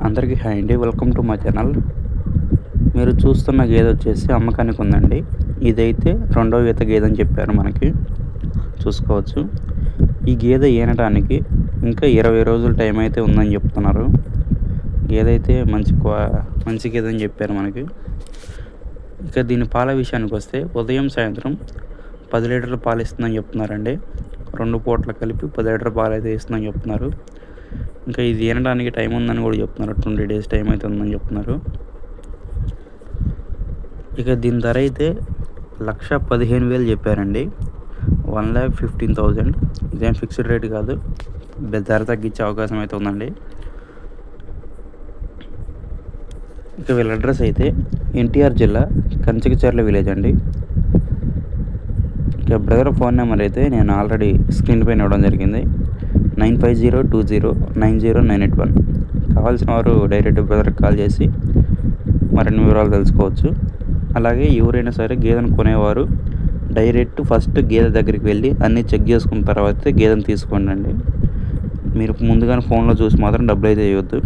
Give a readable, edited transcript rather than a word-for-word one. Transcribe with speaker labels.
Speaker 1: అందరికీ హాయ్ అండి. Welcome to my channel. మీరు చూస్తున్న గేదె వచ్చేసి అమ్మకానికి ఉందండి. ఇదైతే రెండో ఈత గేదె అని చెప్పారు మనకి. చూసుకోవచ్చు. ఈ గేదె ఈనటానికి ఇంకా 20 రోజులు టైం అయితే ఉందని చెప్తున్నారు. గేదె అయితే మంచి గేదె అని చెప్పారు మనకి. ఇక దీని పాల విషయానికి వస్తే ఉదయం సాయంత్రం 10 లీటర్ల పాలు ఇస్తుందని చెప్తున్నారండి. 2 పూటలు కలిపి 10 లీటర్ల పాలు అయితే ఇస్తుందని చెప్తున్నారు. ఇంకా ఇది ఈనడానికి టైం ఉందని కూడా చెప్తున్నారు. 20 డేస్ టైం అయితే ఉందని చెప్తున్నారు. ఇక దీని ధర అయితే 1,15,000 చెప్పారండి. 1,15,000. ఇదేం ఫిక్స్డ్ రేట్ కాదు, ధర తగ్గించే అవకాశం అయితే ఉందండి. ఇక వీళ్ళ అడ్రస్ అయితే ఎన్టీఆర్ జిల్లా కంచికచర్ల విలేజ్ అండి. ఇక బ్రదర్ ఫోన్ నెంబర్ అయితే నేను ఆల్రెడీ స్క్రీన్ పైన ఇవ్వడం జరిగింది. 9502090981. కావాల్సిన వారు డైరెక్ట్ బ్రదర్కి కాల్ చేసి మరిన్ని వివరాలు తెలుసుకోవచ్చు. అలాగే ఎవరైనా సరే గేదెను కొనేవారు డైరెక్ట్ ఫస్ట్ గేదె దగ్గరికి వెళ్ళి అన్నీ చెక్ చేసుకున్న తర్వాత గేదెను తీసుకోండి. మీరు ముందుగానే ఫోన్లో చూసి మాత్రం డబ్బులు అయితే వేయొద్దు.